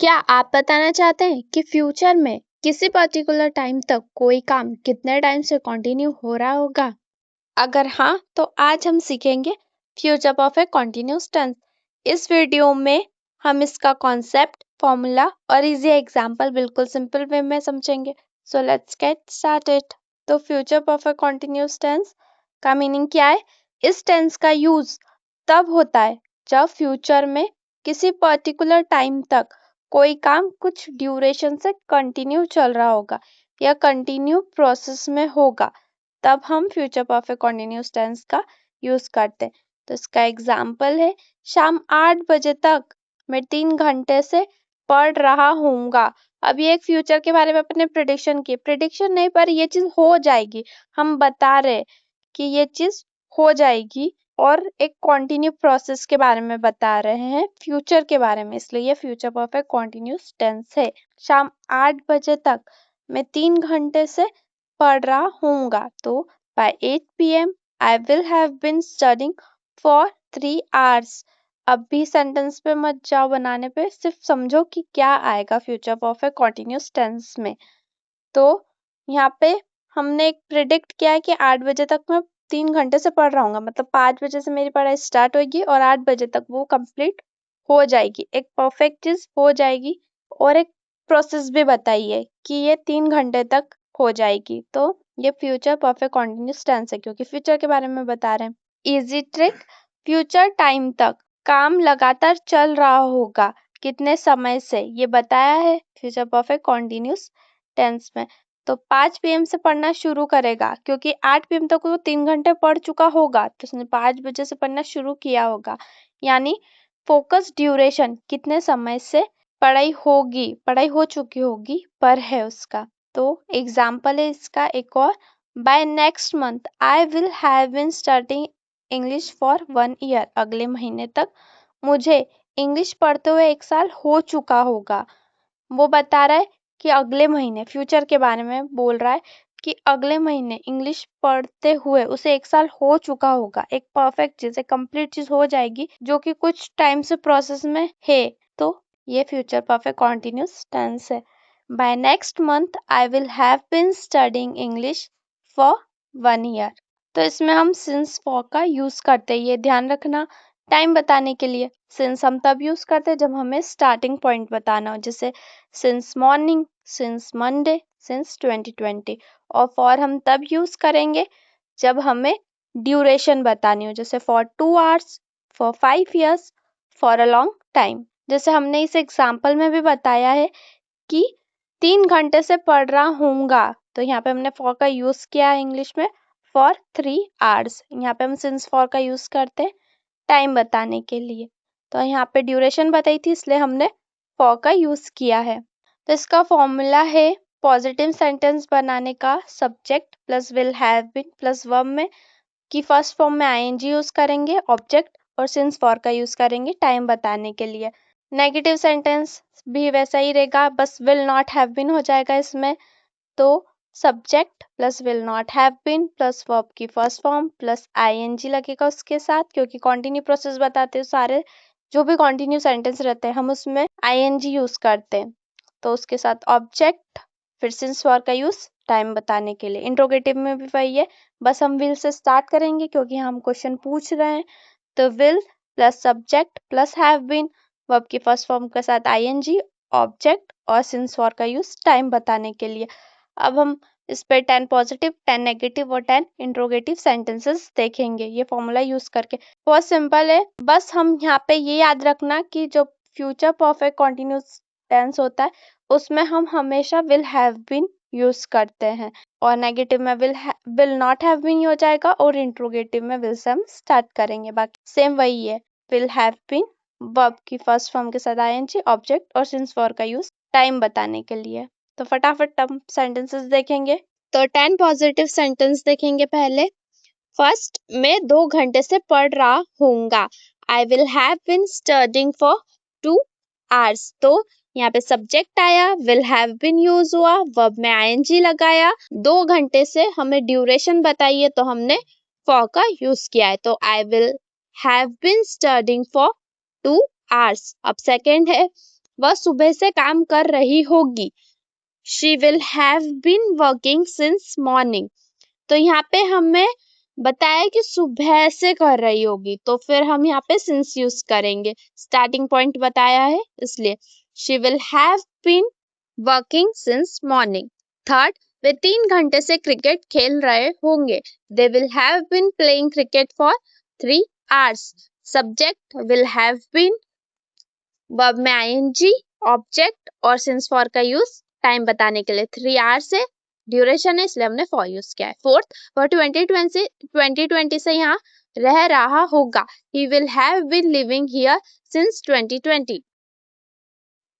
क्या आप बताना चाहते हैं कि फ्यूचर में किसी पर्टिकुलर टाइम तक कोई काम कितने टाइम से कंटिन्यू हो रहा होगा? अगर हाँ, तो आज हम सीखेंगे फ्यूचर परफेक्ट कंटिन्यूअस टेंस। इस वीडियो में हम इसका कॉन्सेप्ट, फॉर्मूला और इजी एग्जांपल बिल्कुल सिंपल वे में समझेंगे। So let's get started. तो फ्यूचर परफेक्ट कंटिन्यूअस टेंस का मीनिंग क्या है? इस टेंस का यूज तब होता है जब फ्यूचर में किसी पर्टिकुलर टाइम तक कोई काम कुछ ड्यूरेशन से कंटिन्यू चल रहा होगा या कंटिन्यू प्रोसेस में होगा, तब हम फ्यूचर परफेक्ट कंटिन्यूअस टेंस का यूज करते हैं। तो इसका एग्जाम्पल है, शाम 8 बजे तक मैं 3 घंटे से पढ़ रहा हूँगा। अब ये एक फ्यूचर के बारे में अपने प्रिडिक्शन की, प्रिडिक्शन नहीं पर ये चीज हो जाएगी, हम बता रहे कि ये चीज हो जाएगी और एक कंटिन्यू प्रोसेस के बारे में बता रहे हैं, फ्यूचर के बारे में, इसलिए ये फ्यूचर परफेक्ट कंटिन्यूअस टेंस है। शाम 8 बजे तक मैं 3 घंटे से पढ़ रहा हूँगा। तो by 8 p.m. I will have been studying for 3 hours. अब भी सेंटेंस पे मत जाओ बनाने पे, सिर्फ समझो कि क्या आएगा फ्यूचर परफेक्ट कंटिन्यूअस टेंस में। तो यहाँ पे हमने एक प्रिडिक्ट किया है कि 8 बजे तक मैं 3 घंटे से पढ़ रहा हूँ, मतलब 5 बजे से मेरी पढ़ाई स्टार्ट होगी और 8 बजे तक वो कंप्लीट हो जाएगी, एक परफेक्ट चीज हो जाएगी। और एक प्रोसेस भी बताइए कि ये 3 घंटे तक हो जाएगी। तो ये फ्यूचर परफेक्ट कंटिन्यूअस टेंस है क्योंकि फ्यूचर के बारे में बता रहे हैं। इजी ट्रिक, फ्यूचर टाइम तक काम लगातार चल रहा होगा कितने समय से, ये बताया है फ्यूचर परफेक्ट कंटिन्यूअस टेंस में। तो 5 पीएम से पढ़ना शुरू करेगा क्योंकि 8 पीएम तक वो 3 घंटे पढ़ चुका होगा, तो उसने 5 बजे से पढ़ना शुरू किया होगा। यानी फोकस ड्यूरेशन कितने समय से पढ़ाई होगी, पढ़ाई हो चुकी होगी पर है उसका। तो एग्जाम्पल है इसका एक और, by next month I will have been starting English for 1 year. अगले महीने तक मुझे इंग्लिश पढ़ते हुए 1 साल हो चुका होगा। वो बता रहा है कि अगले महीने, फ्यूचर के बारे में बोल रहा है कि अगले महीने इंग्लिश पढ़ते हुए उसे 1 साल हो चुका होगा, एक परफेक्ट चीज, एक कंप्लीट चीज हो जाएगी जो कि कुछ टाइम से प्रोसेस में है। तो ये फ्यूचर परफेक्ट कंटिन्यूअस टेंस है। By next month I will have been studying English for 1 year. तो इसमें हम सिंस फॉर का यूज करते हैं, ये ध्यान रखना, टाइम बताने के लिए। सिंस हम तब यूज करते हैं जब हमें स्टार्टिंग पॉइंट बताना हो, जैसे since morning, since Monday, since 2020। और फॉर हम तब यूज करेंगे जब हमें ड्यूरेशन बतानी हो, जैसे for 2 hours, for 5 years, for a long time. जैसे हमने इस एग्जाम्पल में भी बताया है कि 3 घंटे से पढ़ रहा हूँगा, तो यहाँ पे हमने फॉर का यूज किया है इंग्लिश में, फॉर 3 आवर्स। यहाँ पे हम सिंस फॉर का यूज करते हैं टाइम बताने के लिए। तो यहाँ पे ड्यूरेशन बताई थी इसलिए हमने फॉर का यूज किया है। तो इसका फॉर्मूला है पॉजिटिव सेंटेंस बनाने का, subject plus will have been plus verb में की फर्स्ट फॉर्म में आईएनजी यूज करेंगे ऑब्जेक्ट, और सिंस फॉर का यूज करेंगे टाइम बताने के लिए। नेगेटिव सेंटेंस भी वैसा ही रहेगा, बस विल नॉट हैव बीन हो जाएगा इसमें। तो subject plus will not have been plus verb की फर्स्ट फॉर्म प्लस आईएनजी लगेगा उसके साथ, क्योंकि कॉन्टिन्यू प्रोसेस बताते हैं सारे, जो भी कॉन्टिन्यू सेंटेंस रहते हैं हम उसमें आईएनजी यूज करते हैं। तो उसके साथ ऑब्जेक्ट, फिर सिंस फॉर का यूज टाइम बताने के लिए। इंट्रोगेटिव में भी वही है, बस हम विल से स्टार्ट करेंगे क्योंकि हम क्वेश्चन पूछ रहे हैं। तो will plus subject plus have been, verb की फर्स्ट फॉर्म के साथ आईएनजी, ऑब्जेक्ट और सिंस फॉर का यूज टाइम बताने के लिए। अब हम इस पे 10 पॉजिटिव, 10 नेगेटिव और 10 इंट्रोगेटिव सेंटेंसेस देखेंगे ये फॉर्मूला यूज करके। बहुत सिंपल है, बस हम यहाँ पे ये याद रखना कि जो फ्यूचर परफेक्ट कंटिन्यूअस टेंस होता है उसमें हम हमेशा विल हैव बीन यूज करते हैं, और नेगेटिव में विल नॉट हैव बीन हो जाएगा और इंट्रोगेटिव में विल से हम स्टार्ट करेंगे। बाकी सेम वही है, विल हैव बीन वर्ब की फर्स्ट फॉर्म के साथ आईएनजी, ऑब्जेक्ट और सिंस फॉर का यूज टाइम बताने के लिए। तो फटाफट हम सेंटेंसेस देखेंगे। तो 10 पॉजिटिव सेंटेंस देखेंगे पहले। फर्स्ट, मैं 2 घंटे से पढ़ रहा हूँगा। I will have been studying for 2 hours. तो यहाँ पे सब्जेक्ट आया, विल हैव बीन यूज हुआ, वर्ब में आईएनजी लगाया। 2 घंटे से हमें ड्यूरेशन बताइए तो हमने फॉर का यूज किया है, तो I will have been studying for 2 hours. अब सेकेंड है, वह सुबह से काम कर रही होगी। She will have been working since morning. तो यहाँ पे हमें बताया कि सुबह से कर रही होगी, तो फिर हम यहाँ पे since यूज करेंगे। स्टार्टिंग पॉइंट बताया है इसलिए she will have been working since morning. Third, वे 3 घंटे से क्रिकेट खेल रहे होंगे। They will have been playing cricket for 3 hours. Subject will have been, verb में ing, ऑब्जेक्ट और सिंस फॉर का यूज टाइम बताने के लिए। 3 आवर्स से ड्यूरेशन है इसलिए हमने फॉर यूज किया है। फोर्थ, वह 2020 से यहाँ रह रहा होगा। He will have been living here since 2020.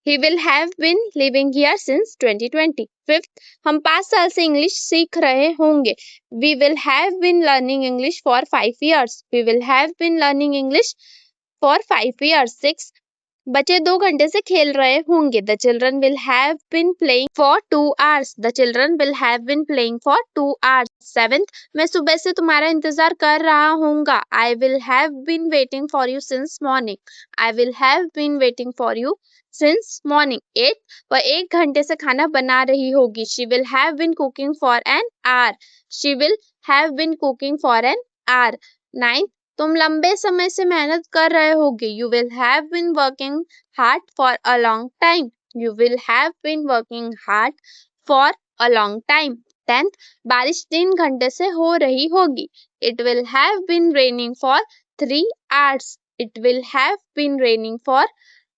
He will have been living here since 2020. Fifth, हम 5 साल से इंग्लिश सीख रहे होंगे। We will have been learning English for 5 years. We will have been learning English for 5 years. Sixth, बच्चे 2 घंटे से खेल रहे होंगे। The children will have been playing for 2 hours. The children will have been playing for 2 hours. Seventh, मैं सुबह से तुम्हारा इंतजार कर रहा हूँगा। I will have been waiting for you since morning. I will have been waiting for you since morning. Eighth, वह 1 घंटे से खाना बना रही होगी। She will have been cooking for an hour. She will have been cooking for an hour. Ninth, तुम लंबे समय से मेहनत कर रहे होगे। You will have been working hard for a long time. You will have been working hard for a long time. 10th, बारिश 3 घंटे से हो रही होगी। It will have been raining for 3 hours. It will have been raining for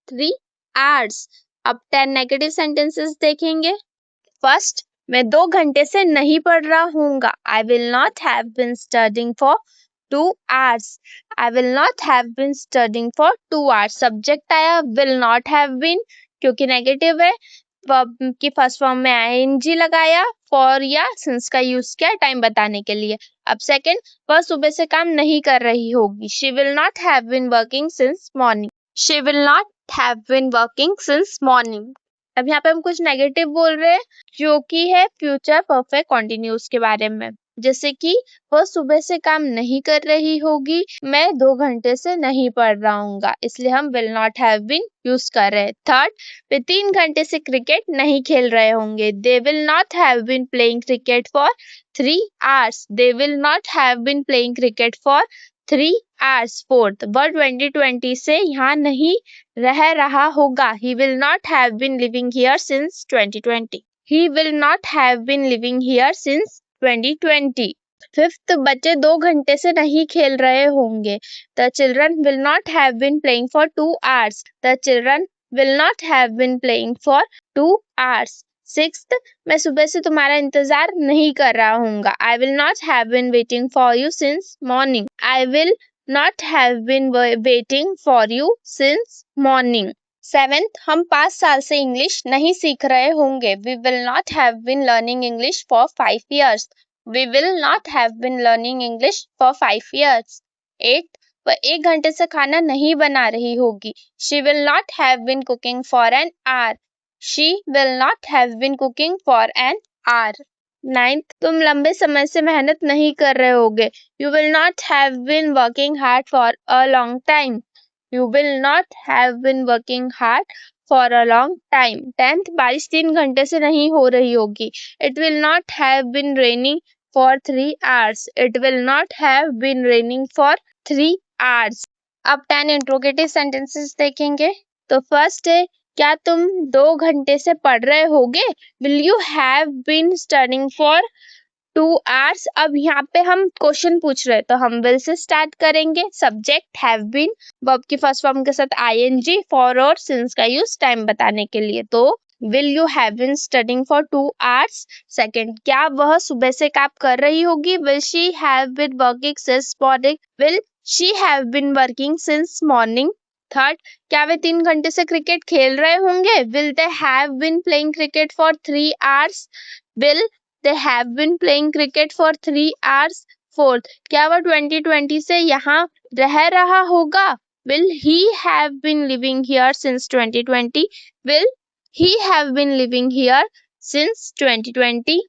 3 hours. अब 10 negative sentences देखेंगे। First, मैं 2 घंटे से नहीं पढ़ रहा हूँगा। I will not have been studying for 2 hours. I will not have been studying for 2 hours. Subject आया will not have been क्योंकि नेगेटिव है। वर्ब की फर्स्ट फॉर्म में ing लगाया, for या since का यूज किया टाइम बताने के लिए। अब सेकंड, वह सुबह से काम नहीं कर रही होगी। She will not have been working since morning. She will not have been working since morning. अब यहाँ पे हम कुछ नेगेटिव बोल रहे हैं जो कि है फ्यूचर परफेक्ट कॉन्टिन्यूस के बारे में, जैसे कि वह सुबह से काम नहीं कर रही होगी। मैं 2 घंटे से नहीं पढ़ रहा हूँगा, इसलिए हम will not have been use कर रहे हैं। थर्ड, वे 3 घंटे से क्रिकेट नहीं खेल रहे होंगे। They will not have been playing cricket for 3 hours. They will not have been playing cricket for 3 hours. Fourth, वह 2020 से यहाँ नहीं रह रहा होगा। He will not have been living here since 2020. He will not have been living here since 2020. Fifth, बच्चे 2 घंटे से नहीं खेल रहे होंगे। The children will not have been playing for 2 hours. The children will not have been playing for 2 hours. Sixth, मैं सुबह से तुम्हारा इंतजार नहीं कर रहा हूँगा। I will not have been waiting for you since morning. I will not have been waiting for you since morning. Seventh, हम 5 साल से इंग्लिश नहीं सीख रहे होंगे। We will not have been learning English for 5 years. We will not have been learning English for 5 years. 8, वह 1 घंटे से खाना नहीं बना रही होगी। She will not have been cooking for an hour. She will not have been cooking for an hour. 9, तुम लंबे समय से मेहनत नहीं कर रहे होगे। You will not have been working hard for a long time. You will not have been working hard for a long time. 10th, बारिश 3 घंटे से नहीं हो रही होगी। It will not have been raining for 3 hours. It will not have been raining for 3 hours. अब 10 interrogative sentences देखेंगे। तो फर्स्ट है, क्या तुम 2 घंटे से पढ़ रहे होगे? Will you have been studying for 2 hours? अब यहाँ पे हम क्वेश्चन पूछ रहे हैं तो हम will से स्टार्ट करेंगे। सब्जेक्ट have been, वर्ब की फर्स्ट फॉर्म के साथ ing, for और since का यूज टाइम बताने के लिए। तो will you have been studying for 2 hours? Second, क्या वह सुबह से काम कर रही होगी? Will she have been working since morning? Will she have been working since morning? Third, क्या वे 3 घंटे से क्रिकेट खेल रहे होंगे? Will they have been playing cricket for 3 hours? Will they have been playing cricket for 3 hours? Fourth, क्या वह 2020 से यहाँ रह रहा होगा? Will he have been living here since 2020? Will he have been living here since 2020?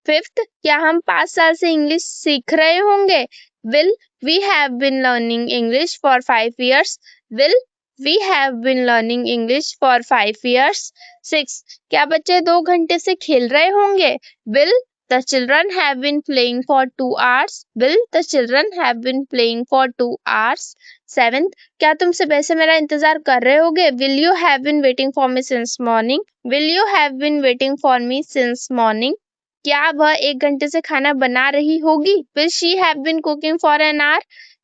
Fifth, क्या हम 5 साल से इंग्लिश सीख रहे होंगे? Will we have been learning English for 5 years? Will We have been learning English for 5 years. 6. क्या बच्चे 2 घंटे से खेल रहे होंगे? Will the children have been playing for 2 hours? Will the children have been playing for 2 hours? 7. क्या तुम सुबह से मेरा इंतजार कर रहे होगे? Will you have been waiting for me since morning? Will you have been waiting for me since morning? क्या वह 1 घंटे से खाना बना रही होगी? Will she have been cooking for an hour?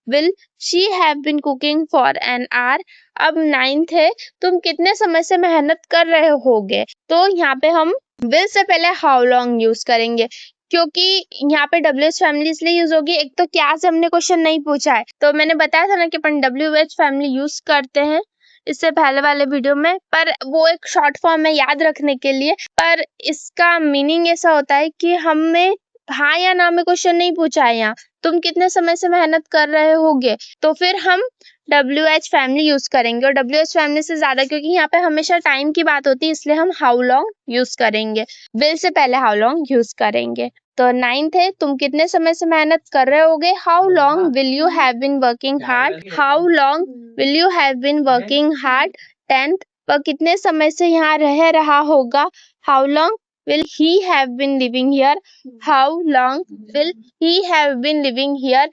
Will she have been cooking for an hour? अब 9th है, तुम कितने समय से मेहनत कर रहे होगे? तो यहाँ पे हम will से पहले how long यूज करेंगे, क्योंकि यहाँ पे WH फैमिली इसलिए यूज होगी, एक तो क्या से हमने क्वेश्चन नहीं पूछा है, तो मैंने बताया था ना कि अपन WH फैमिली यूज करते हैं इससे पहले वाले वीडियो में, पर वो एक शॉर्ट फॉर्म है याद रखने के लिए, पर इसका मीनिंग ऐसा होता है कि हमें हाँ या ना में क्वेश्चन नहीं पूछा है यहाँ, तुम कितने समय से मेहनत कर रहे होगे, तो फिर हम WH फैमिली यूज करेंगे, और WH फैमिली से ज्यादा क्योंकि यहाँ पे हमेशा टाइम की बात होती है इसलिए हम हाउ लॉन्ग यूज करेंगे, विल से पहले हाउ लॉन्ग यूज करेंगे। तो 9th है, तुम कितने समय से मेहनत कर रहे होगे? How long will you have been working hard? How long will you have been working hard? 10th, वह कितने समय से यहाँ रह रहा होगा? How long will he have been living here? How long will he have been living here?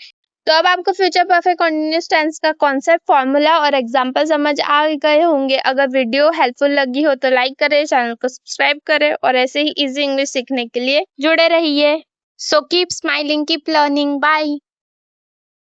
तो अब आपको फ्यूचर परफेक्ट कंटीन्यूअस टेंस का कॉन्सेप्ट, फॉर्मूला और एग्जांपल समझ आ गए होंगे। अगर वीडियो हेल्पफुल लगी हो तो लाइक करें, चैनल को सब्सक्राइब करें और ऐसे ही इजी इंग्लिश सीखने के लिए जुड़े रहिए। So keep smiling, keep learning, bye.